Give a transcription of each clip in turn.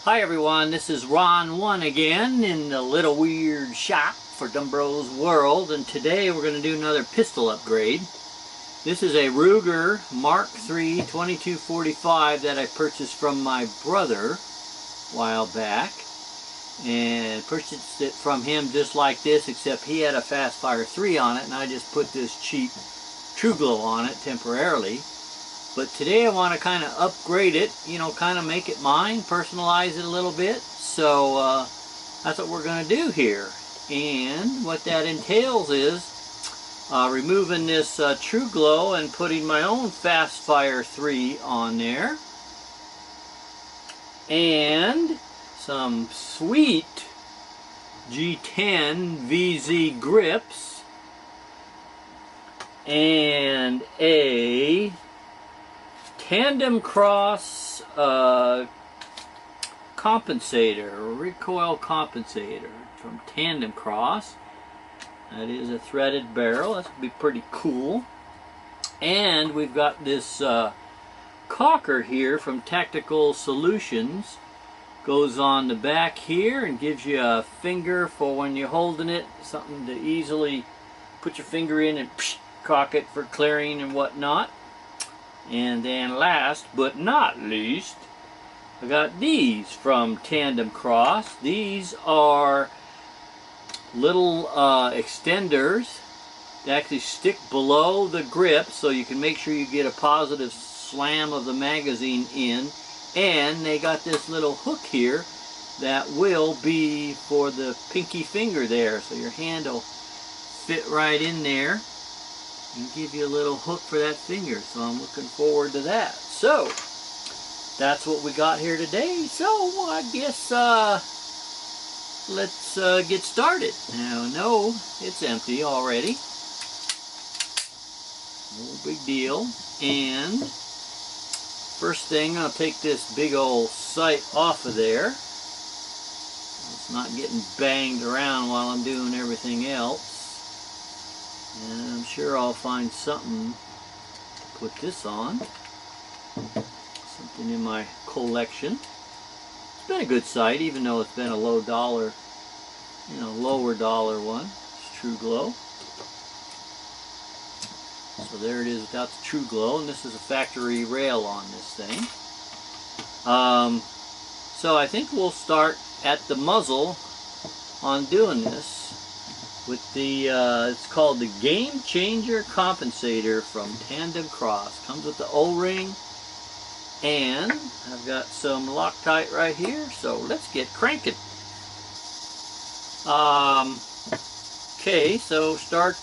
Hi everyone, this is Ron1 again in the Little Weird Shop for Dumbro's World, and today we're going to do another pistol upgrade. This is a Ruger Mark III 2245 that I purchased from my brother a while back, and purchased it from him just like this, except he had a Fastfire 3 on it and I just put this cheap True Glow on it temporarily. But today I want to kind of upgrade it, kind of make it mine, personalize it a little bit. So that's what we're going to do here. And what that entails is removing this True Glow and putting my own Fastfire 3 on there. And some sweet G10 VZ grips. And a tandem cross compensator, recoil compensator from Tandem Cross. That is a threaded barrel. That's going to be pretty cool. And we've got this cocker here from Tactical Solutions. Goes on the back here and gives you a finger for when you're holding it, something to easily put your finger in and cock it for clearing and whatnot. And then last but not least, I got these from Tandem Cross. These are little extenders that actually stick below the grip so you can make sure you get a positive slam of the magazine in. And they got this little hook here that will be for the pinky finger there, so your hand will fit right in there and give you a little hook for that finger. So I'm looking forward to that. So that's what we got here today. So I guess let's get started. Now no, it's empty already. No big deal. And first thing, I'll take this big old sight off of there. It's not getting banged around while I'm doing everything else. And I'm sure I'll find something to put this on. Something in my collection. It's been a good sight, even though it's been a low dollar, lower dollar one. It's True Glow. So there it is without the True Glow, and this is a factory rail on this thing. So I think we'll start at the muzzle on doing this with the, it's called the Game Changer Compensator from Tandem Cross. Comes with the O-ring, and I've got some Loctite right here, so let's get cranking. Okay, so start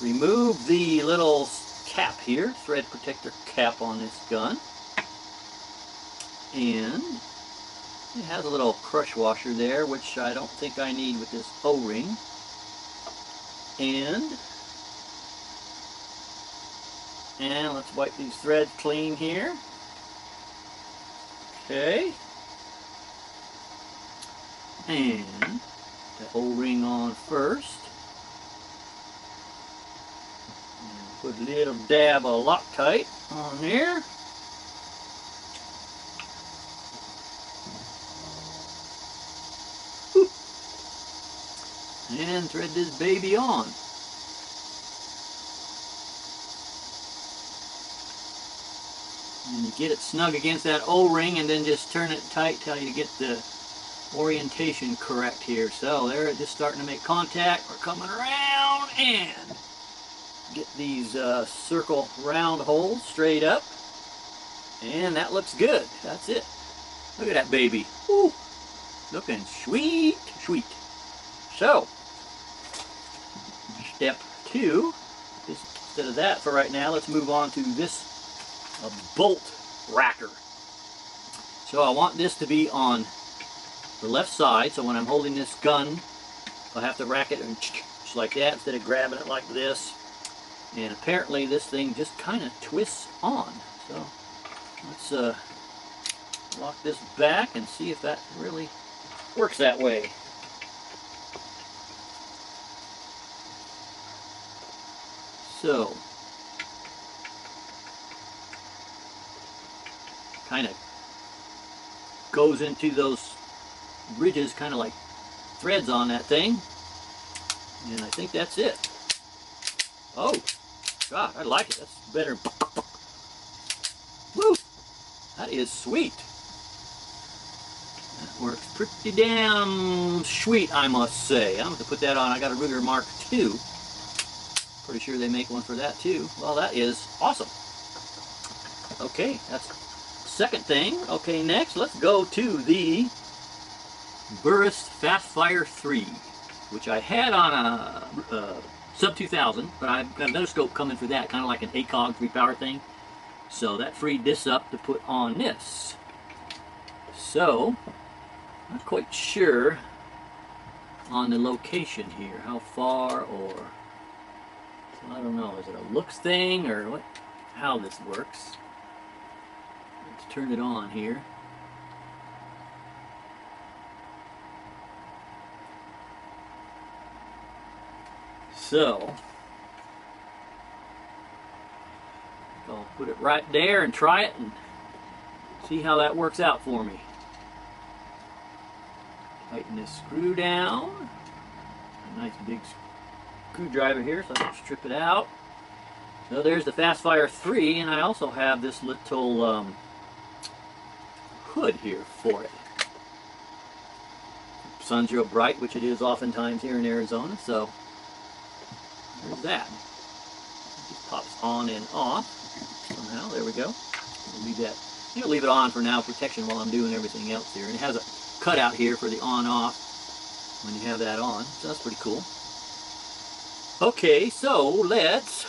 remove the little cap here, thread protector cap on this gun. And it has a little crush washer there, which I don't think I need with this O-ring. And let's wipe these threads clean here. Okay. And the O-ring on first. And put a little dab of Loctite on there. And thread this baby on. And you get it snug against that O-ring, and then just turn it tight till you get the orientation correct here. So there, it's just starting to make contact. We're coming around and get these circle round holes straight up. And that looks good. That's it. Look at that baby. Woo! Looking sweet, sweet. So, step 2, instead of that for right now, let's move on to this bolt racker. So I want this to be on the left side, so when I'm holding this gun, I'll have to rack it just like that instead of grabbing it like this. And apparently this thing just kind of twists on. So let's lock this back and see if that really works that way. So kind of goes into those ridges, kind of like threads on that thing. And I think that's it. Oh, God, I like it. That's better. Woo! That is sweet. That works pretty damn sweet, I must say. I'm going to put that on. I got a Ruger Mark II. Pretty sure they make one for that too. Well, that is awesome. Okay, that's the second thing. Okay, next let's go to the Burris Fastfire 3, which I had on a Sub 2000, but I've got another scope coming for that, kind of like an ACOG 3-power thing. So that freed this up to put on this. So, not quite sure on the location here, how far, or I don't know, is it a looks thing or what? How this works. Let's turn it on here. So, I'll put it right there and try it and see how that works out for me. Tighten this screw down. A nice big screwdriver here, so I can strip it out. So there's the Fastfire 3, and I also have this little hood here for it. Sun's real bright, which it is oftentimes here in Arizona, so there's that. It just pops on and off somehow. There we go. We'll leave that. I'm gonna leave it on for now, protection while I'm doing everything else here. And it has a cutout here for the on-off when you have that on, so that's pretty cool. Okay, so let's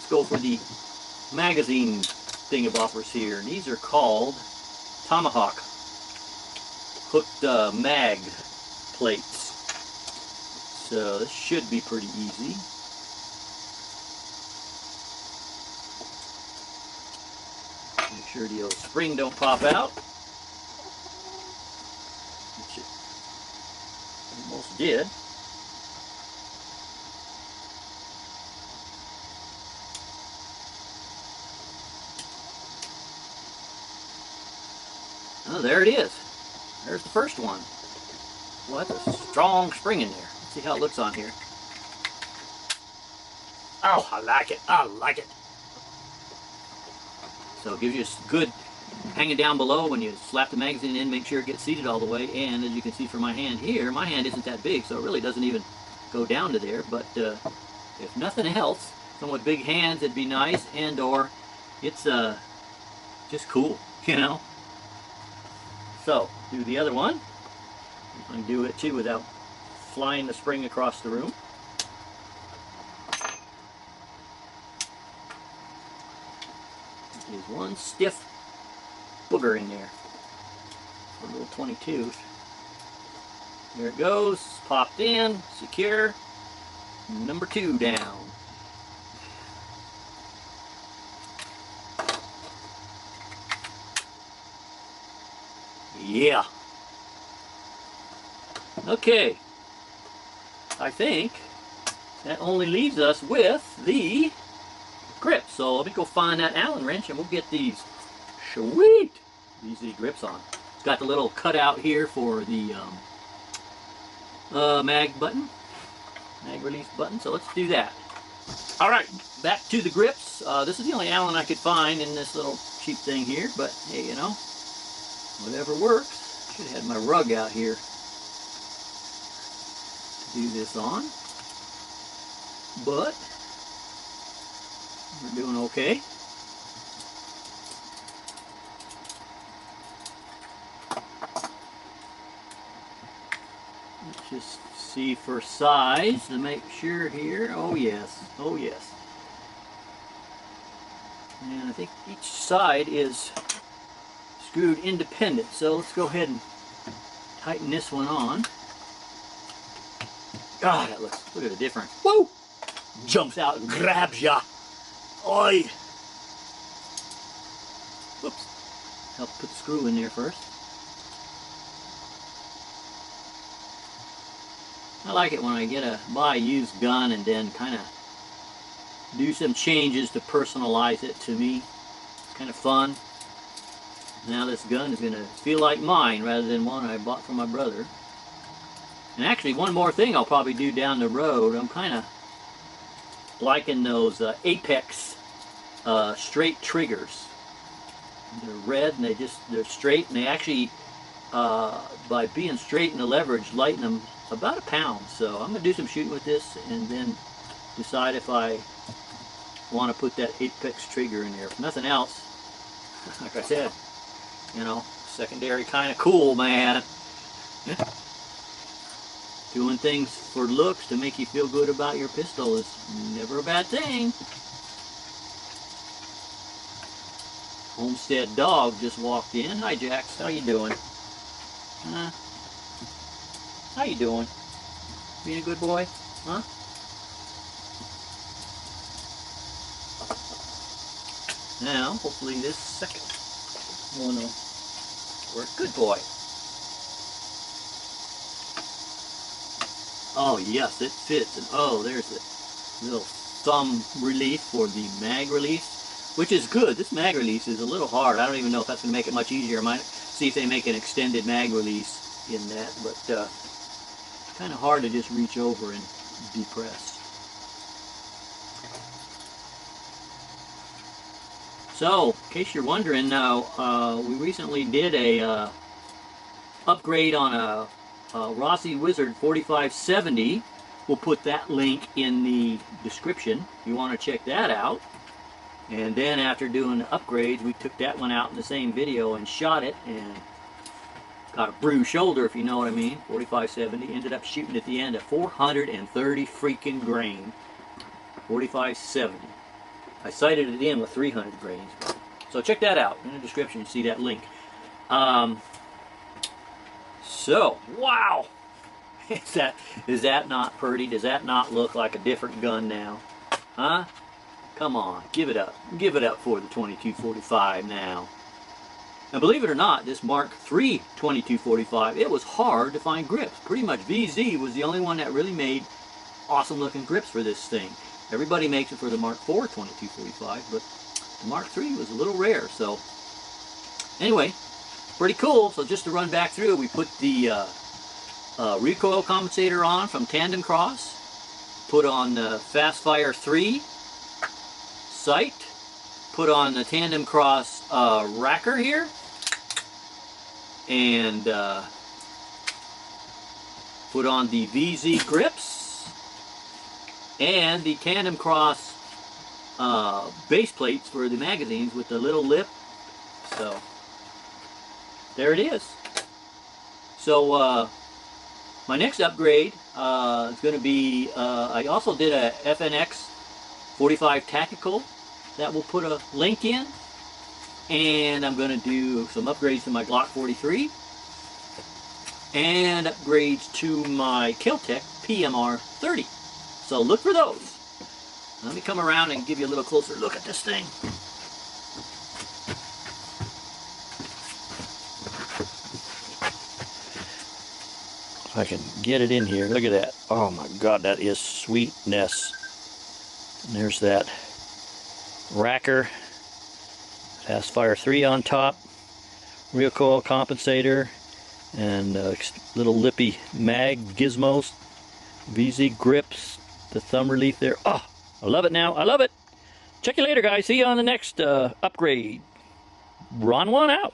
go for the magazine thingaboppers here. And these are called Tomahawk hooked mag plates. So this should be pretty easy. Make sure the old spring don't pop out. Which it almost did. Oh, there it is. There's the first one. Well, that's a strong spring in there. Let's see how it looks on here. Oh, I like it. I like it. So it gives you a good hanging down below when you slap the magazine in, make sure it gets seated all the way. And as you can see from my hand here, my hand isn't that big, so it really doesn't even go down to there. But if nothing else, someone with big hands, it'd be nice. And or it's just cool, you know. So, do the other one. I can do it too without flying the spring across the room. There's one stiff booger in there. A little 22. There it goes. Popped in. Secure. Number 2 down. Yeah. Okay. I think that only leaves us with the grips. So let me go find that Allen wrench and we'll get these sweet easy grips on. It's got the little cutout here for the mag button, mag release button. So let's do that. All right, back to the grips. This is the only Allen I could find in this little cheap thing here, but hey, you know, whatever works. Should have had my rug out here to do this on, but we're doing okay. Let's just see for size to make sure here. Oh yes, oh yes. And I think each side is screwed independent, so let's go ahead and tighten this one on. God, that looks, look at the difference. Woo! Jumps out and grabs ya. Oi! Whoops. Help put the screw in there first. I like it when I buy a used gun and then kind of do some changes to personalize it to me. It's kind of fun. Now this gun is going to feel like mine rather than one I bought from my brother. And actually, one more thing I'll probably do down the road. I'm kind of liking those Apex straight triggers. They're red and they're straight, and they actually, by being straight in the leverage, lighten them about a pound. So I'm going to do some shooting with this and then decide if I want to put that Apex trigger in there. If nothing else, like I said, you know, secondary kind of cool, man. Doing things for looks to make you feel good about your pistol is never a bad thing. Homestead dog just walked in. Hi, Jax. How you doing? How you doing? Being a good boy? Huh? Now, hopefully this second one will work. Good boy. Oh yes, it fits. And oh, there's a little thumb relief for the mag release, which is good. This mag release is a little hard. I don't even know if that's going to make it much easier. I might see if they make an extended mag release in that, but kind of hard to just reach over and depress. So, in case you're wondering, now we recently did a upgrade on a Rossi Wizard 4570. We'll put that link in the description if you want to check that out. And then after doing the upgrades, we took that one out in the same video and shot it and got a bruised shoulder, if you know what I mean. 4570 ended up shooting at the end at 430 freaking grain. 4570. I sighted it in with 300 grains. So check that out in the description. You see that link. So, wow! Is that not pretty? Does that not look like a different gun now? Huh? Come on, give it up. Give it up for the 2245 now. And believe it or not, this Mark III 2245, it was hard to find grips. Pretty much VZ was the only one that really made awesome looking grips for this thing. Everybody makes it for the Mark IV 2245, but the Mark III was a little rare. So, anyway, pretty cool. So just to run back through, we put the recoil compensator on from Tandem Cross, put on the Fastfire 3 sight, put on the Tandem Cross racker here, and put on the VZ grips, and the Tandem Cross base plates for the magazines with the little lip. So there it is. So my next upgrade is going to be, I also did a FNX 45 Tactical that we'll put a link in, and I'm going to do some upgrades to my Glock 43 and upgrades to my Kel-Tec PMR 30. So look for those. Let me come around and give you a little closer look at this thing. If I can get it in here, look at that. Oh my God, that is sweetness. And there's that racker, Fastfire 3 on top, recoil compensator, and little lippy mag gizmos, VZ grips, the thumb relief there. Oh, I love it now. I love it. Check you later, guys. See you on the next upgrade. Ron1 out.